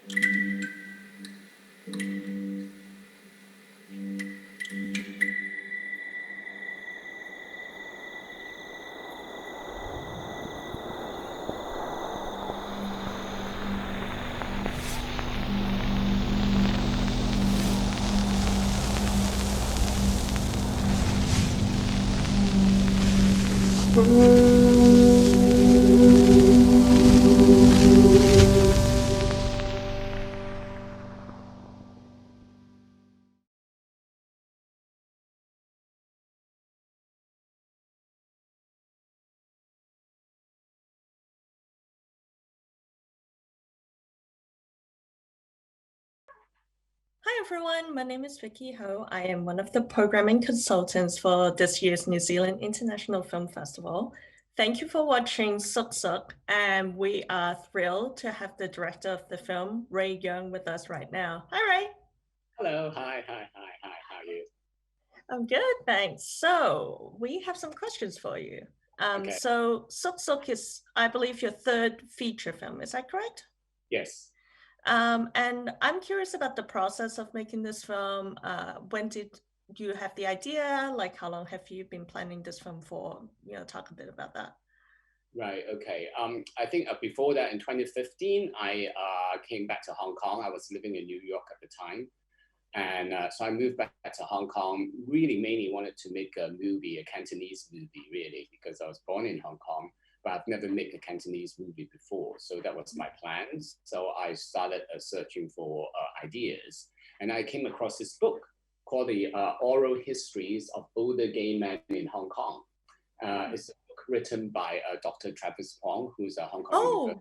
Hi everyone, my name is Vicci Ho. I am one of the programming consultants for this year's New Zealand International Film Festival. Thank you for watching Suk Suk, and we are thrilled to have the director of the film, Ray Yeung, with us right now. Hi Ray. Hello, hi, how are you? I'm good, thanks. So we have some questions for you. Okay, So Suk Suk is, I believe, your third feature film, is that correct? yes. And I'm curious about the process of making this film. When did you have the idea? Like, how long have you been planning this film for? Talk a bit about that. Right, okay. I think before that in 2015, I came back to Hong Kong. I was living in New York at the time. And so I moved back to Hong Kong, really mainly wanted to make a movie, a Cantonese movie, really, because I was born in Hong Kong, but I've never made a Cantonese movie before. So that was my plans. So I started searching for ideas. And I came across this book called The Oral Histories of Older Gay Men in Hong Kong. It's a book written by Dr. Travis Wong, who's a Hong Kong University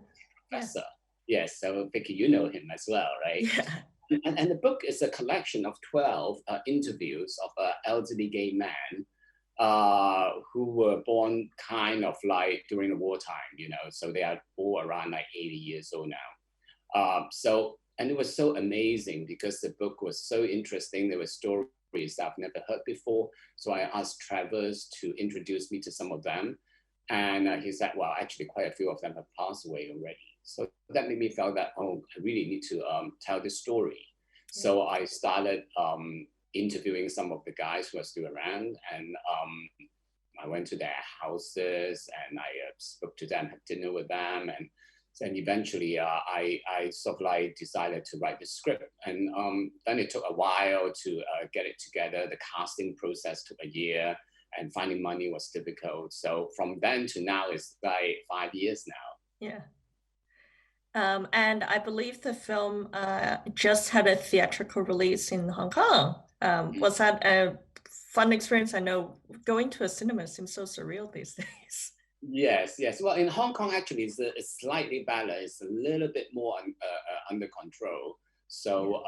Yeah. professor. Yes, so Vicci, you know him as well, right? Yeah. And the book is a collection of 12 interviews of elderly gay men who were born kind of like during the wartime, so they are all around like 80 years old now. And it was so amazing because the book was so interesting. There were stories that I've never heard before. So I asked Travis to introduce me to some of them. And he said, well, actually quite a few of them have passed away already. So that made me feel that, oh, I really need to tell this story. Yeah. So I started interviewing some of the guys who are still around, and I went to their houses and I spoke to them, had dinner with them, and then eventually I sort of like decided to write the script. And then it took a while to get it together. The casting process took a year, and finding money was difficult. So from then to now, it's like 5 years now. Yeah. And I believe the film just had a theatrical release in Hong Kong. Was that a fun experience? I know going to a cinema seems so surreal these days. Yes. Well, in Hong Kong, actually, it's slightly better. It's a little bit more under control. So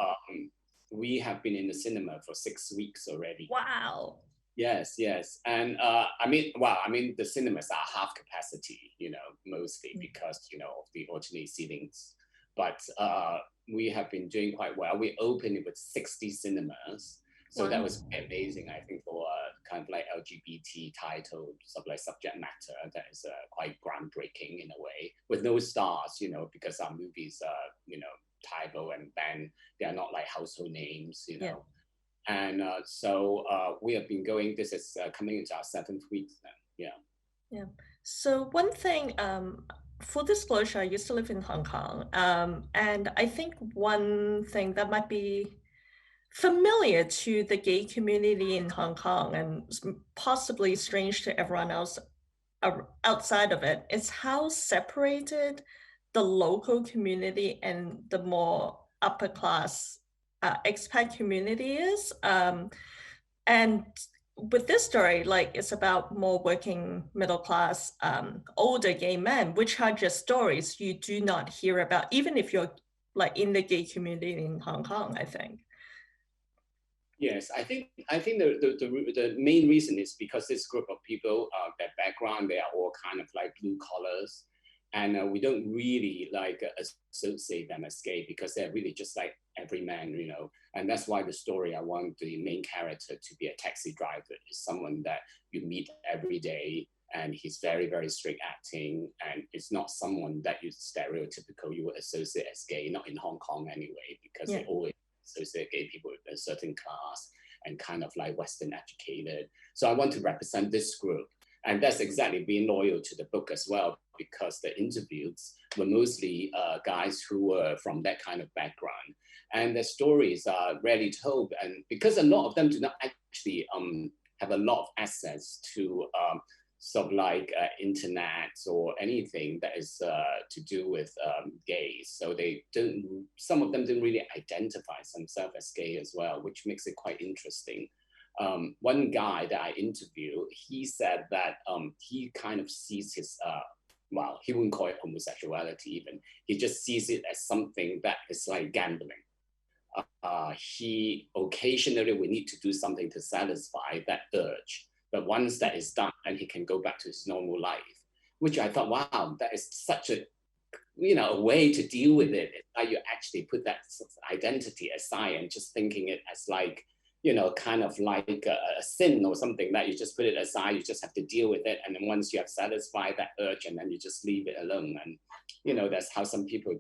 we have been in the cinema for 6 weeks already. Wow. Yes. And the cinemas are half capacity, mostly because, of the alternate seatings. But we have been doing quite well. We opened with 60 cinemas. So that was amazing, I think, for kind of like LGBT title, sort of like subject matter. That is quite groundbreaking in a way, with no stars, because our movies are, Tybo and Ben, they are not like household names, Yeah. And so we have been going, this is coming into our 7th week then, Yeah. So one thing, full disclosure, I used to live in Hong Kong. And I think one thing that might be familiar to the gay community in Hong Kong and possibly strange to everyone else outside of it is how separated the local community and the more upper class expat community is. And with this story, like it's about more working middle class, older gay men, which are just stories you do not hear about, even if you're like in the gay community in Hong Kong, I think. Yes, I think the main reason is because this group of people, their background, they are all kind of like blue collars, and we don't really like associate them as gay because they're really just like every man, and that's why the story I want the main character to be a taxi driver is someone that you meet every day, and he's very, very strict acting, and it's not someone that you stereotypical you would associate as gay, not in Hong Kong anyway, because Yeah. they always associate gay people with a certain class and kind of like Western educated. So I want to represent this group. And that's exactly being loyal to the book as well, because the interviews were mostly guys who were from that kind of background. And the stories are rarely told. And because a lot of them do not actually have a lot of access to sort of like internet or anything that is to do with gays. So they don't, some of them didn't really identify themselves as gay as well, which makes it quite interesting. One guy that I interviewed, he said that he kind of sees his, well, he wouldn't call it homosexuality even, he just sees it as something that is like gambling. He occasionally will need to do something to satisfy that urge. But once that is done, and he can go back to his normal life, which I thought, wow, that is such a, a way to deal with it. It's like you actually put that identity aside and just thinking it as like, kind of like a sin or something that you just put it aside, you just have to deal with it. And then once you have satisfied that urge, and then you just leave it alone. And, that's how some people,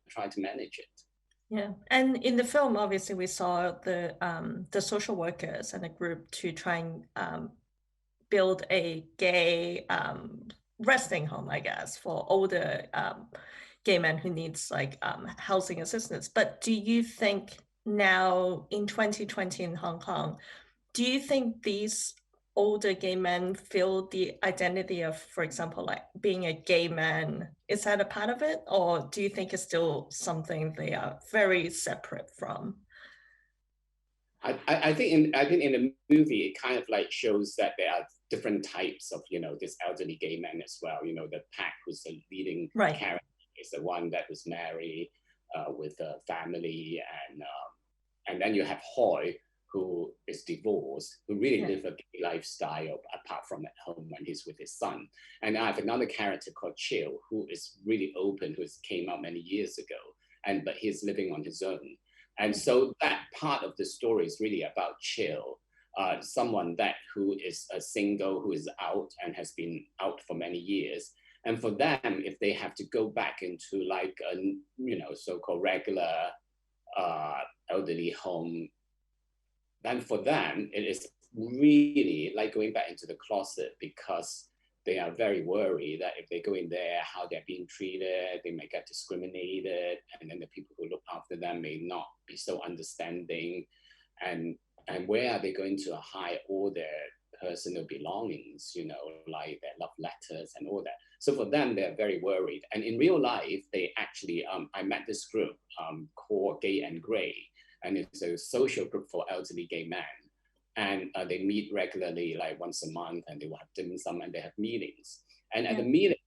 try to manage it. Yeah, and in the film, obviously, we saw the social workers and a group to try and build a gay resting home, I guess, for older gay men who needs like housing assistance. But do you think now in 2020 in Hong Kong, do you think these older gay men feel the identity of, for example, like being a gay man? Is that a part of it? Or do you think it's still something they are very separate from? I think in the movie it kind of like shows that there are different types of this elderly gay man as well. The Pack, who's the leading character, is the one that was married with a family, and then you have Hoy, who is divorced, who really live a gay lifestyle apart from at home when he's with his son. And I have another character called Chill, who is really open, who came out many years ago, but he's living on his own. And so that part of the story is really about Chill, someone who is a single, who is out and has been out for many years. And for them, if they have to go back into like a so-called regular elderly home, then for them it is really like going back into the closet, because they are very worried that if they go in there, how they're being treated, they may get discriminated, and then the people who look after them may not be so understanding, and where are they going to hide all their personal belongings, like their love letters and all that. So for them, they're very worried. And in real life, they actually, I met this group called Gay and Grey, and it's a social group for elderly gay men. And they meet regularly, like once a month, and they will have dim sum, and they have meetings. And at the meeting,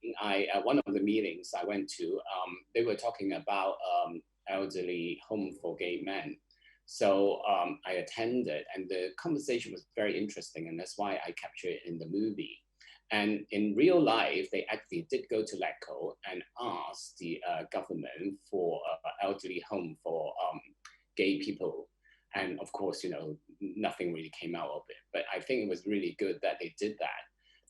one of the meetings I went to, they were talking about elderly home for gay men. So I attended, and the conversation was very interesting, and that's why I captured it in the movie. And in real life, they actually did go to LECO and ask the government for elderly home for gay people. And of course, nothing really came out of it. But I think it was really good that they did that.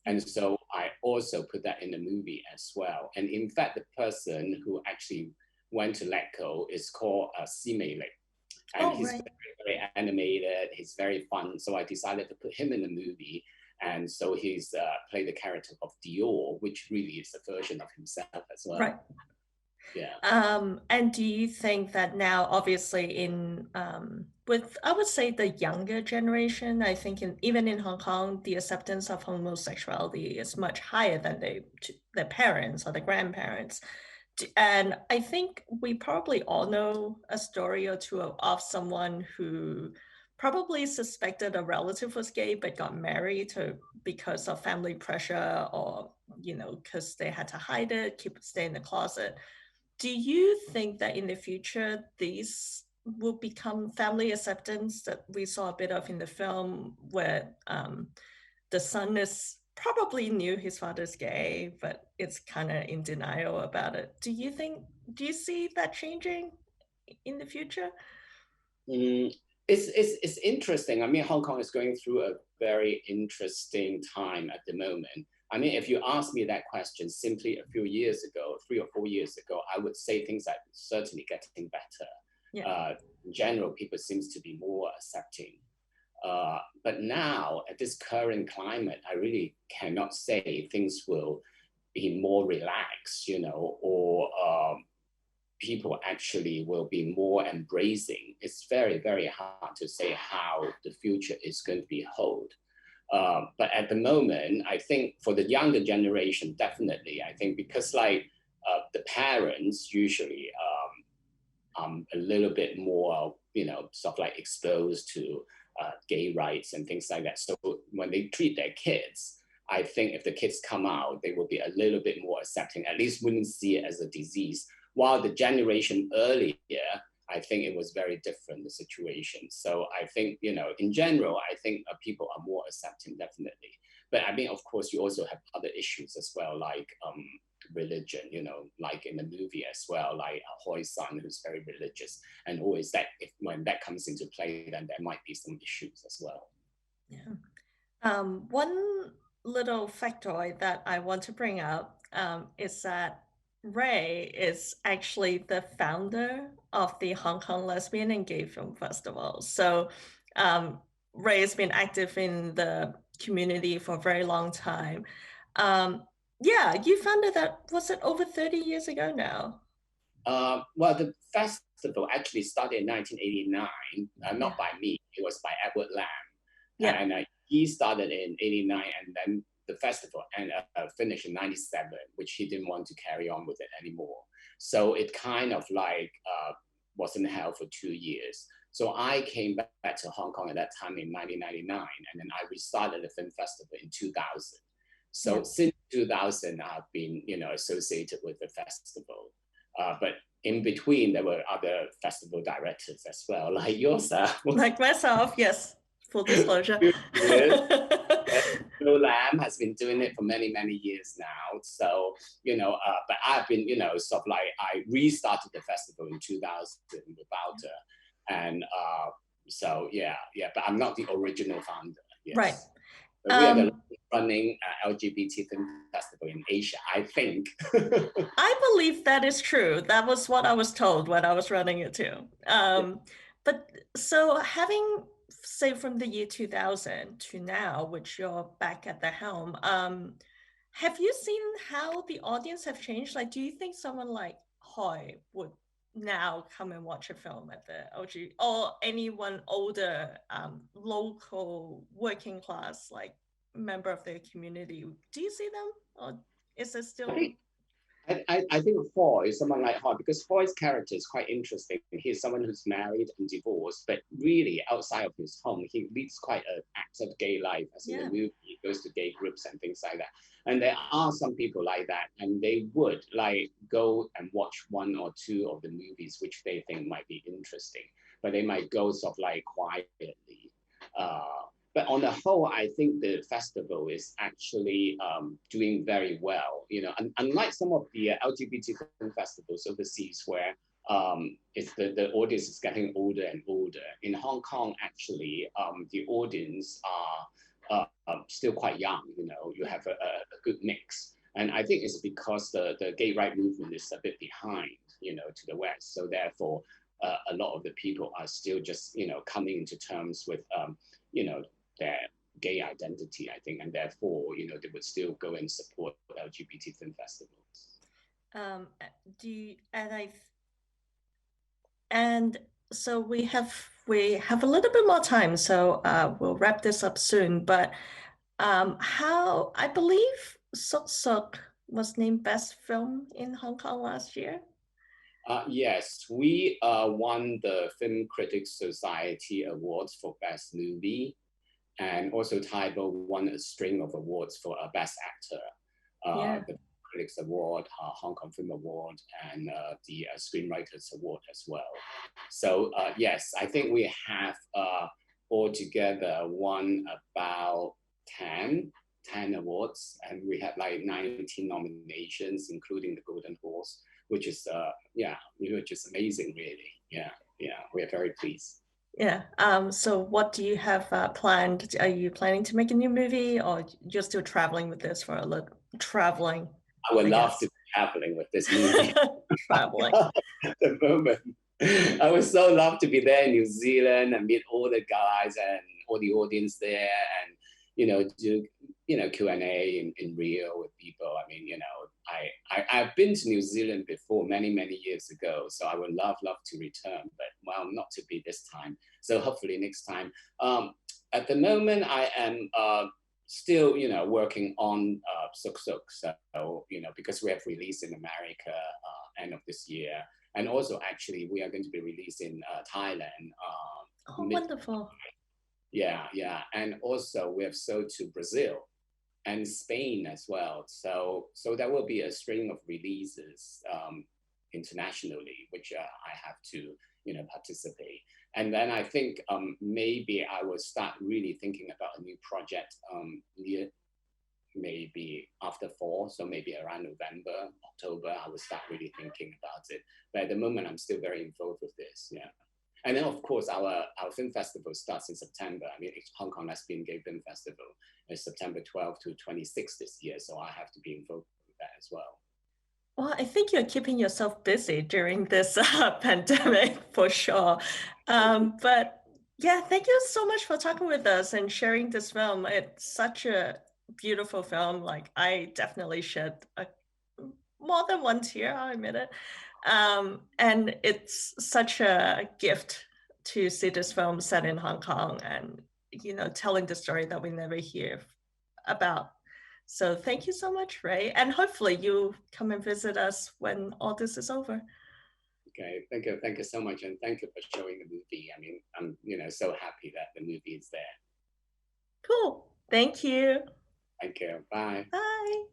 And so I also put that in the movie as well. And in fact, the person who actually went to LECO is called Simei Lei. And he's very, very animated, he's very fun. So I decided to put him in the movie. And so he's played the character of Dior, which really is a version of himself as well. Right. Yeah. And do you think that now, obviously, with I would say the younger generation, I think even in Hong Kong, the acceptance of homosexuality is much higher than their parents or the grandparents. And I think we probably all know a story or two of someone who probably suspected a relative was gay but got married because of family pressure, or because they had to hide it, stay in the closet. Do you think that in the future these will become family acceptance that we saw a bit of in the film, where the son is probably knew his father's gay, but it's kind of in denial about it? Do you see that changing in the future? It's interesting. I mean, Hong Kong is going through a very interesting time at the moment. I mean, if you ask me that question simply a few years ago, 3 or 4 years ago, I would say things are certainly getting better. Yeah. In general, people seems to be more accepting. But now, at this current climate, I really cannot say things will be more relaxed, or people actually will be more embracing. It's very, very hard to say how the future is going to be hold. But at the moment, I think for the younger generation, definitely, I think because the parents usually a little bit more, sort of like exposed to gay rights and things like that. So when they treat their kids, I think if the kids come out, they will be a little bit more accepting, at least wouldn't see it as a disease. While the generation earlier, I think it was very different, the situation. So I think, in general, I think people are more accepting, definitely. But I mean, of course, you also have other issues as well, like religion, like in the movie as well, like Hoy's son, who's very religious. And always that, when that comes into play, then there might be some issues as well. Yeah. One little factoid that I want to bring up is that Ray is actually the founder of the Hong Kong Lesbian and Gay Film Festival. So um, Ray has been active in the community for a very long time. Yeah, you founded that, was it over 30 years ago now? Well, the festival actually started in 1989, Yeah, not by me, it was by Edward Lam. yeah, And he started in 89, and then the festival finished in 97, which he didn't want to carry on with it anymore. So it kind of wasn't held for 2 years. So I came back to Hong Kong at that time in 1999, and then I restarted the film festival in 2000. yeah. So since 2000, I've been, associated with the festival. But in between, there were other festival directors as well, like yourself. Like myself, yes, full disclosure. Yes. So Lam has been doing it for many, many years now. So, but I've been, sort of like, I restarted the festival in 2000 without her. And so, yeah, but I'm not the original founder. Right. Yes. But we are the running LGBT film festival in Asia, I think. I believe that is true. That was what I was told when I was running it too. But so having, say, from the year 2000 to now, which you're back at the helm, have you seen how the audience have changed? Like, do you think someone like Hoy would now come and watch a film at the OG, or anyone older, local working class, like member of their community? Do you see them, or is it I still? think I think Foy is someone like her because Foy's character is quite interesting. He's someone who's married and divorced, but really outside of his home, he leads quite an active gay life. As in the movie, he goes to gay groups and things like that. And there are some people like that, and they would like go and watch one or two of the movies which they think might be interesting, but they might go sort of like quietly. But on the whole, I think the festival is actually doing very well. Unlike some of the LGBT film festivals overseas, where it's the audience is getting older and older. In Hong Kong, actually, the audience are still quite young. You have a good mix. And I think it's because the gay right movement is a bit behind, to the West. So therefore, a lot of the people are still just, coming into terms with, their gay identity, I think, and therefore, they would still go and support LGBT film festivals. Do you, and so we have a little bit more time, so we'll wrap this up soon. But how I believe Suk Suk was named Best Film in Hong Kong last year. Yes, we won the Film Critics Society Awards for Best Movie, and also Taibo won a string of awards for Best Actor, the Critics Award, Hong Kong Film Award, and the Screenwriters Award as well. So yes, I think we have altogether won about 10 awards, and we had like 19 nominations, including the Golden Horse, which is which is amazing, really. Yeah, we are very pleased. Yeah. So what do you have planned? Are you planning to make a new movie or you're still traveling with this for a little traveling, I would I love to guess? be traveling with this movie. Traveling. At the moment. I would so love to be there in New Zealand and meet all the guys and all the audience there, and do Q&A in Rio with people. I mean, I've been to New Zealand before many years ago, so I would love to return, but well, not to be this time. So hopefully next time. At the moment, I am still working on Suk Suk. So because we have released in America end of this year, and also actually we are going to be released in Thailand Oh, mid. wonderful. Yeah, and also we have sold to Brazil and Spain as well. So there will be a string of releases internationally, which I have to participate. And then I think maybe I will start really thinking about a new project near maybe after fall, so maybe around November, October, I will start really thinking about it. But at the moment, I'm still very involved with this. Yeah. And then, of course, our film festival starts in September. I mean, it's Hong Kong Lesbian Gay Film Festival. It's September 12th to 26th this year, so I have to be involved with that as well. Well, I think you're keeping yourself busy during this pandemic for sure. But yeah, thank you so much for talking with us and sharing this film. It's such a beautiful film. Like I definitely shed more than one tear, I'll admit it. And it's such a gift to see this film set in Hong Kong and telling the story that we never hear about. So thank you so much, Ray. And hopefully you come and visit us when all this is over. Okay, thank you so much, and thank you for showing the movie. I mean, I'm so happy that the movie is there. Cool. Thank you. Thank you. Bye. Bye.